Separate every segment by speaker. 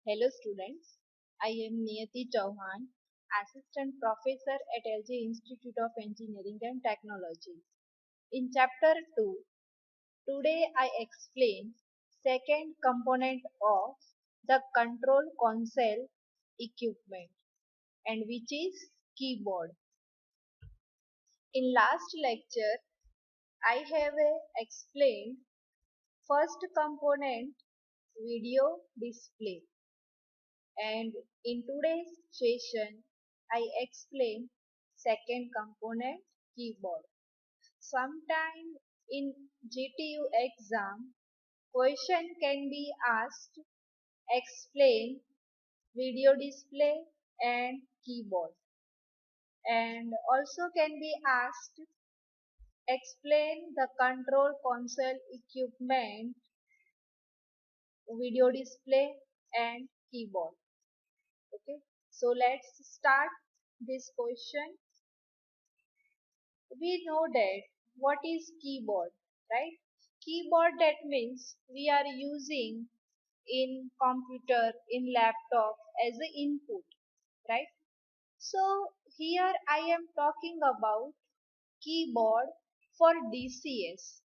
Speaker 1: Hello students, I am Niyati Chauhan, Assistant Professor at LG Institute of Engineering and Technology. In Chapter 2, today I explain second component of the control console equipment and which is keyboard. In last lecture, I have explained first component video display. And in today's session, I explain second component keyboard. Sometime in GTU exam, question can be asked, explain video display and keyboard. And also can be asked, explain the control console equipment, video display and keyboard. Okay, so let's start this question. We know that what is keyboard, right? Keyboard, that means we are using in computer, in laptop as an input, right? So here I am talking about keyboard for DCS.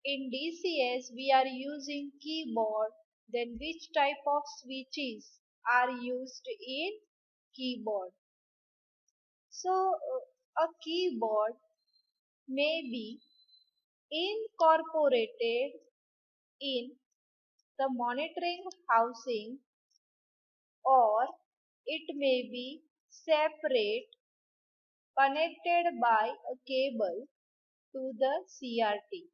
Speaker 1: In DCS we are using keyboard, then which type of switches are used in keyboard? So a keyboard may be incorporated in the monitoring housing, or it may be separate, connected by a cable to the CRT.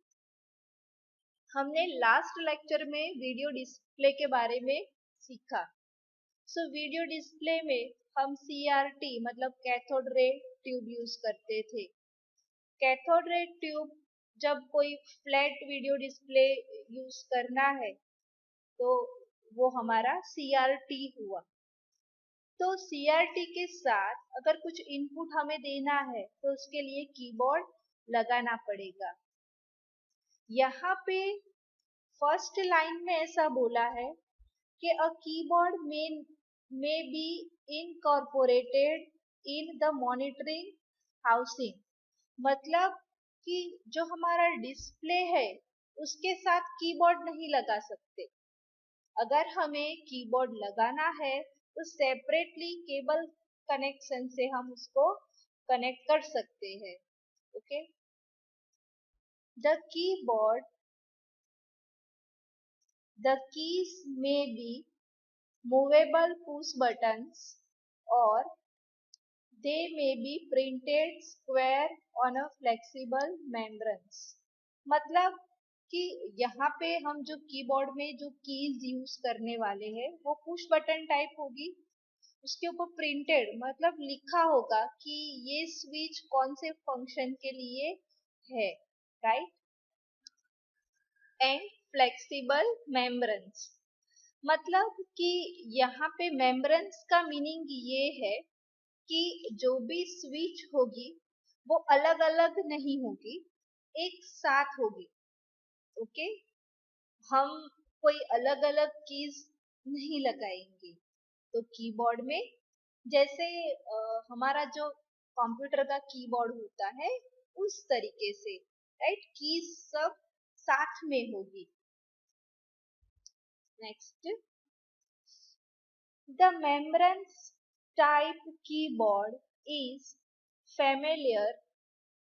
Speaker 1: हमने last lecture में video display के बारे में सीखा. So video display में हम CRT मतलब cathode ray tube use करते थे. कैथोड रे ट्यूब, जब कोई फ्लैट वीडियो डिस्प्ले यूज करना है तो वो हमारा CRT हुआ. तो CRT के साथ अगर कुछ इनपुट हमें देना है तो उसके लिए कीबोर्ड लगाना पड़ेगा. यहाँ पे फर्स्ट लाइन में ऐसा बोला है कि a keyboard may be incorporated in the monitoring housing. मतलब कि जो हमारा डिस्प्ले है उसके साथ कीबोर्ड नहीं लगा सकते. अगर हमें कीबोर्ड लगाना है तो सेपरेटली केबल कनेक्शन से हम उसको कनेक्ट कर सकते हैं. Okay, the keyboard, the keys may be movable push buttons or they may be printed square on a flexible membranes. मतलब कि यहाँ पे हम जो कीबोर्ड में जो कीज यूज करने वाले हैं वो पुश बटन टाइप होगी. उसके ऊपर प्रिंटेड मतलब लिखा होगा कि ये स्विच कौन से फंक्शन के लिए है, राइट. एंड फ्लेक्सिबल मेम्ब्रेन्स, मतलब कि यहाँ पे मेम्ब्रेन्स का मीनिंग ये है कि जो भी स्विच होगी वो अलग अलग नहीं होगी, एक साथ होगी. ओके, हम कोई अलग अलग कीज नहीं लगाएंगे. तो कीबोर्ड में जैसे हमारा जो कंप्यूटर का कीबोर्ड होता है उस तरीके से, राइट, कीज सब साथ में होगी. Next, the membranes type keyboard is familiar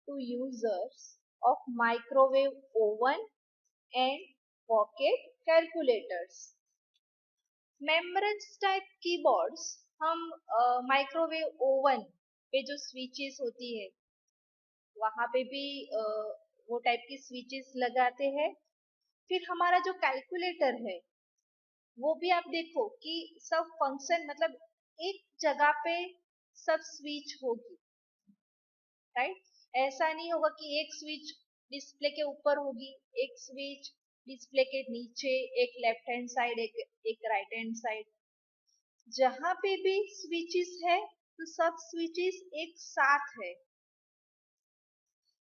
Speaker 1: to users of microwave oven and pocket calculators. Membranes type keyboards हम माइक्रोवेव ओवन पे जो स्विचेस होती है वहाँ पे भी वो टाइप की स्विचेस लगाते हैं. फिर हमारा जो कैलकुलेटर है वो भी आप देखो कि सब फंक्शन मतलब एक जगह पे सब स्विच होगी, राइट. ऐसा नहीं होगा कि एक स्विच डिस्प्ले के ऊपर होगी, एक स्विच डिस्प्ले के नीचे, एक लेफ्ट हैंड साइड, एक राइट हैंड साइड. जहां पे भी स्विचेस है तो सब स्विचेस एक साथ है.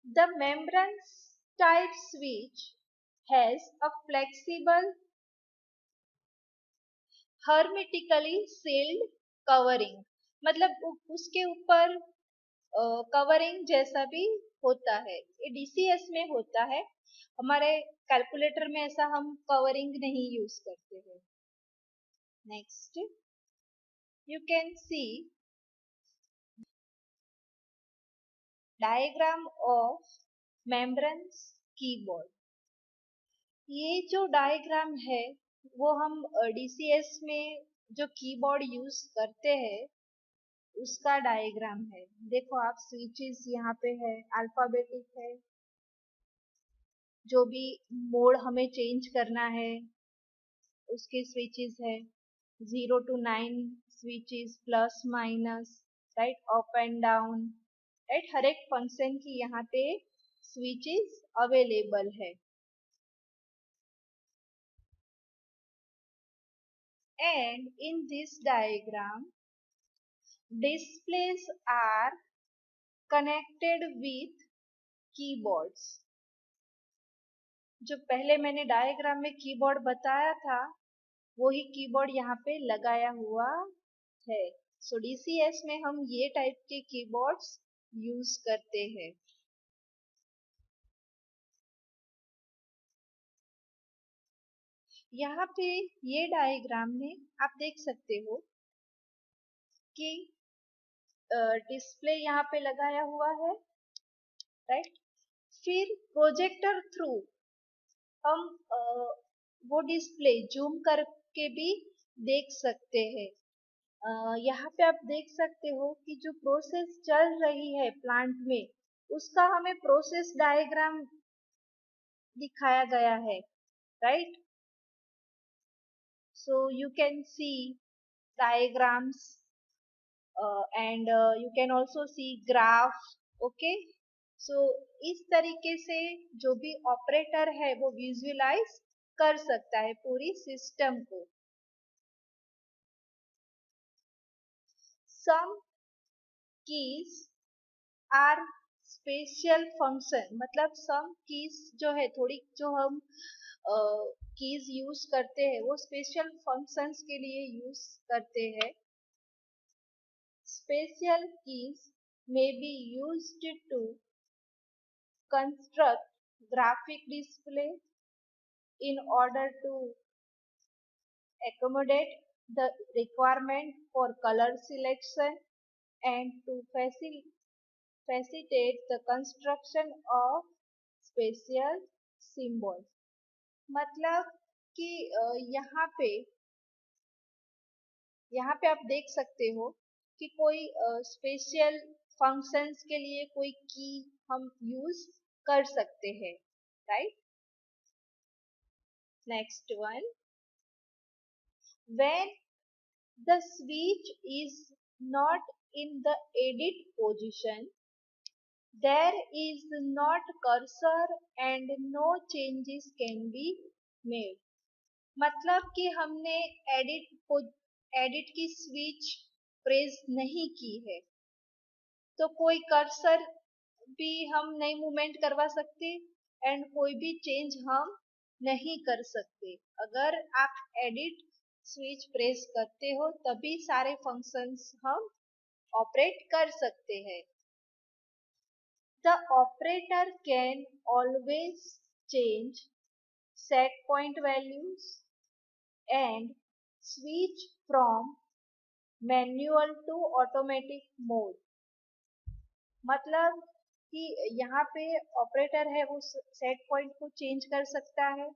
Speaker 1: The membranes type switch has a flexible hermetically sealed covering, मतलब उसके ऊपर कवरिंग जैसा भी होता है। ये डीसीएस में होता है, हमारे कैलकुलेटर में ऐसा हम कवरिंग नहीं यूज करते हैं। Next you can C diagram of membranes keyboard. ये जो डायग्राम है वो हम डीसीएस में जो कीबोर्ड यूज करते हैं उसका डायग्राम है। देखो आप, स्विचेस यहाँ पे है, अल्फाबेटिक है, जो भी मोड हमें चेंज करना है उसके स्विचेस है, 0 to 9 switches, plus minus, right, up and down, right, हर एक फंक्शन की यहाँ पे स्विचेस अवेलेबल है। And in this diagram, displays are connected with keyboards। जो पहले मैंने डायग्राम में कीबोर्ड बताया था वही कीबोर्ड यहाँ पे लगाया हुआ है। सो डीसीएस में हम ये टाइप के कीबोर्ड्स यूज करते हैं। यहाँ पे ये डायग्राम में आप देख सकते हो कि डिस्प्ले यहाँ पे लगाया हुआ है, राइट। फिर प्रोजेक्टर थ्रू हम वो डिस्प्ले जूम करके भी देख सकते हैं। यहाँ पे आप देख सकते हो कि जो प्रोसेस चल रही है प्लांट में उसका हमें प्रोसेस डायग्राम दिखाया गया है, right. So you can see diagrams and you can also see graph. Okay, so इस तरीके से जो भी ऑपरेटर है वो विजुअलाइज कर सकता है पूरी सिस्टम को। Some keys are special function, मतलब सम कीज जो है, थोड़ी जो हम कीज यूज करते हैं वो स्पेशल फंक्शंस के लिए यूज करते हैं। Special keys may be used to construct graphic display in order to accommodate the requirement for color selection and to facilitate the construction of spatial symbols। मतलब कि यहाँ पे आप देख सकते हो कि कोई स्पेशल फंक्शंस के लिए कोई की हम यूज कर सकते हैं, right. Next one, when the switch is not in the edit position, there is not cursor and no changes can be made। मतलब कि हमने एडिट की स्विच प्रेस नहीं की है तो कोई कर्सर भी हम नहीं मूवमेंट करवा सकते एंड कोई भी चेंज हम नहीं कर सकते। अगर आप एडिट स्विच प्रेस करते हो तभी सारे फंक्शंस हम ऑपरेट कर सकते हैं। The operator can always change set point values and switch from manual to automatic mode. मतलब कि यहाँ पे ऑपरेटर है वो सेट पॉइंट को चेंज कर सकता है,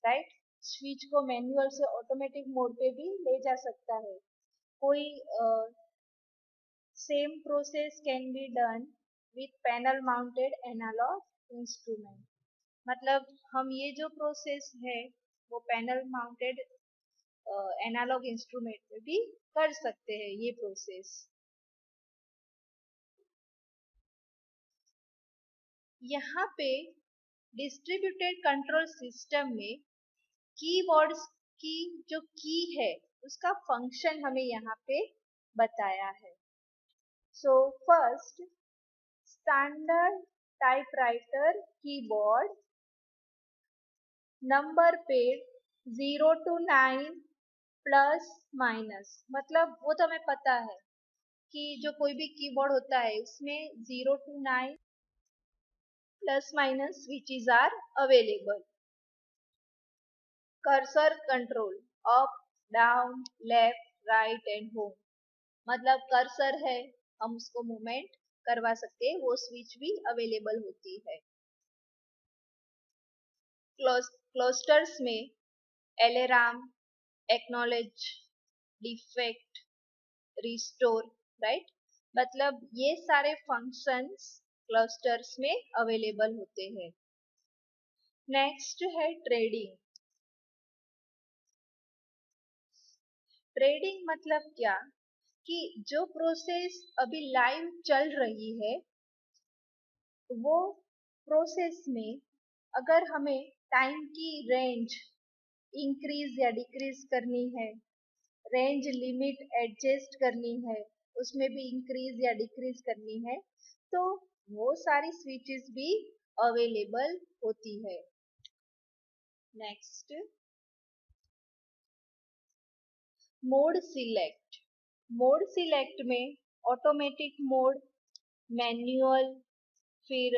Speaker 1: राइट। स्विच को मैनुअल से ऑटोमेटिक मोड पे भी ले जा सकता है। कोई same process can be done with panel mounted analog instrument. मतलब हम ये जो प्रोसेस है वो पैनल माउंटेड एनालॉग इंस्ट्रूमेंट पे भी कर सकते हैं ये प्रोसेस। यहाँ पे डिस्ट्रीब्यूटेड कंट्रोल सिस्टम में कीबोर्ड्स की जो की है उसका फंक्शन हमें यहाँ पे बताया है। So first, standard typewriter keyboard number paid 0 to 9 plus minus मतलब वो तो हमें पता है कि जो कोई भी कीबोर्ड होता है उसमें 0 to 9 plus minus switches are available. Cursor control up down left right and home मतलब कर्सर है, हम उसको मूवमेंट करवा सकते हैं, वो स्विच भी अवेलेबल होती है. क्लस्टर्स में alarm, acknowledge, defect, restore, right मतलब ये सारे फंक्शंस क्लस्टर्स में अवेलेबल होते हैं. नेक्स्ट है ट्रेडिंग. ट्रेडिंग मतलब क्या कि जो प्रोसेस अभी लाइव चल रही है वो प्रोसेस में अगर हमें टाइम की रेंज इंक्रीज या डिक्रीज करनी है, रेंज लिमिट एडजस्ट करनी है, उसमें भी इंक्रीज या डिक्रीज करनी है, तो वो सारी स्विचेस भी अवेलेबल होती है. Next mode select. Mode select में ऑटोमेटिक मोड, मैनुअल, फिर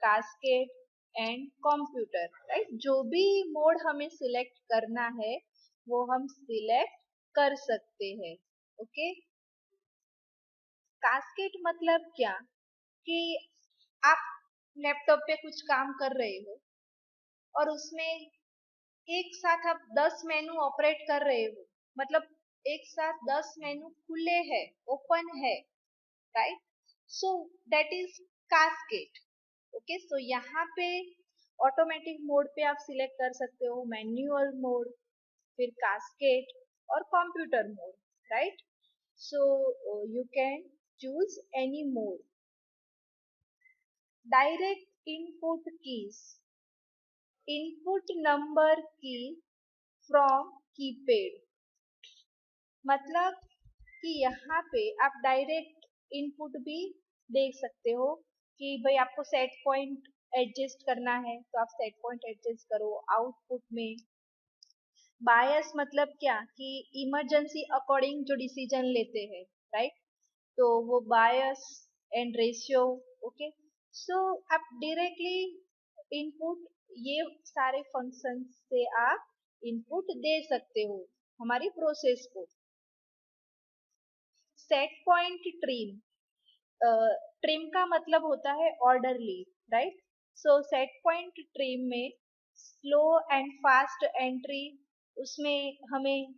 Speaker 1: कास्केड एंड कंप्यूटर, राइट जो भी मोड हमें सिलेक्ट करना है वो हम सिलेक्ट कर सकते हैं. ओके. कास्केड मतलब क्या कि आप लैपटॉप पे कुछ काम कर रहे हो और उसमें एक साथ आप 10 मेनू ऑपरेट कर रहे हो, मतलब एक साथ 10 मेनू खुले हैं, ओपन है, right. So that is cascade. Okay. So यहाँ पे ऑटोमेटिक मोड पे आप सिलेक्ट कर सकते हो मैन्युअल मोड, फिर कास्केड और computer mode, right. So you can choose any mode. Direct input keys. Input number की फ्रॉम कीपैड मतलब कि यहाँ पे आप डायरेक्ट इनपुट भी देख सकते हो कि भाई आपको सेट पॉइंट एडजस्ट करना है तो आप सेट पॉइंट एडजस्ट करो आउटपुट में. बायस मतलब क्या कि इमरजेंसी अकॉर्डिंग जो डिसीजन लेते हैं, राइट. तो वो बायस एंड रेशियो. ओके. सो आप डायरेक्टली इनपुट ये सारे फंक्शन से आप इनपुट दे सकते हो हमारी प्रोसेस को. Set point trim. ट्रिम का मतलब होता है ऑर्डरली, राइट. सो सेट पॉइंट ट्रिम में स्लो एंड फास्ट एंट्री, उसमें हमें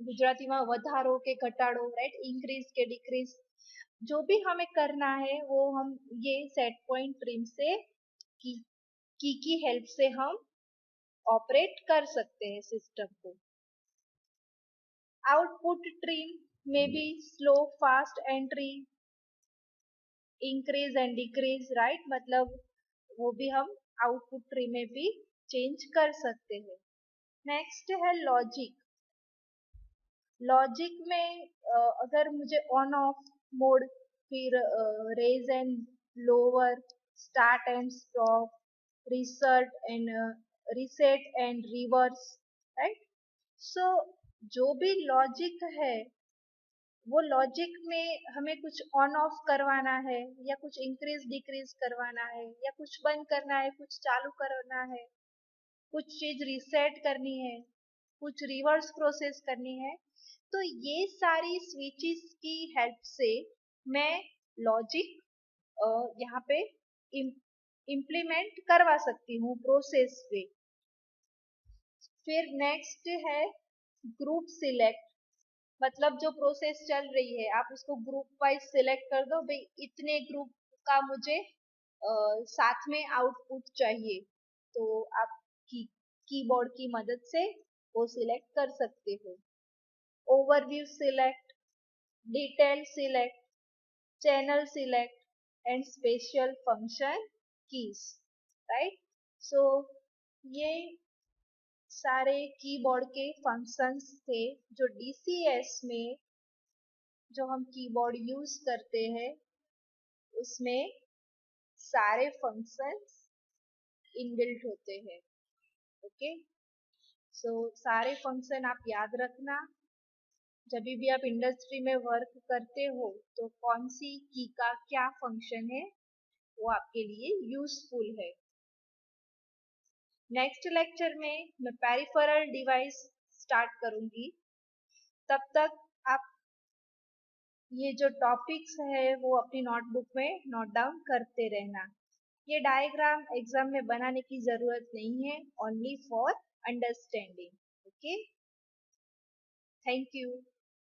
Speaker 1: गुजराती में વધારો के घटाड़ो, राइट, इंक्रीज के डिक्रीज जो भी हमें करना है वो हम ये सेट पॉइंट ट्रिम से की हेल्प से हम ऑपरेट कर सकते हैं सिस्टम को. आउटपुट ट्रिम में भी slow fast entry, increase and decrease, right मतलब वो भी हम आउटपुट ट्री में भी चेंज कर सकते हैं. नेक्स्ट है लॉजिक. लॉजिक में अगर मुझे ऑन ऑफ मोड, फिर raise and lower, start and stop, reset and reverse, right. So जो भी लॉजिक है वो लॉजिक में हमें कुछ ऑन ऑफ करवाना है या कुछ इंक्रीज डिक्रीज करवाना है या कुछ बंद करना है, कुछ चालू करना है, कुछ चीज रिसेट करनी है, कुछ रिवर्स प्रोसेस करनी है, तो ये सारी स्विचेस की हेल्प से मैं लॉजिक यहाँ पे इम्प्लीमेंट करवा सकती हूँ प्रोसेस पे. फिर नेक्स्ट है ग्रुप सिलेक्ट. मतलब जो प्रोसेस चल रही है आप उसको ग्रुप वाइज सिलेक्ट कर दो, भाई इतने ग्रुप का मुझे साथ में आउटपुट चाहिए, तो आप कीबोर्ड की मदद से वो सिलेक्ट कर सकते हो. Overview select, detail select, channel select and special function keys, right. So ये सारे कीबोर्ड के फंक्शंस थे जो डीसीएस में जो हम कीबोर्ड यूज करते हैं उसमें सारे फंक्शंस इनबिल्ट होते हैं. ओके. सारे फंक्शन आप याद रखना। जब भी आप इंडस्ट्री में वर्क करते हो तो कौन सी की का क्या फंक्शन है वो आपके लिए यूजफुल है। नेक्स्ट लेक्चर में मैं पेरिफेरल डिवाइस स्टार्ट करूंगी। तब तक आप ये जो टॉपिक्स है वो अपनी नोटबुक में नोट डाउन करते रहना। ये डायग्राम एग्जाम में बनाने की जरूरत नहीं है, only for understanding. Okay, thank you.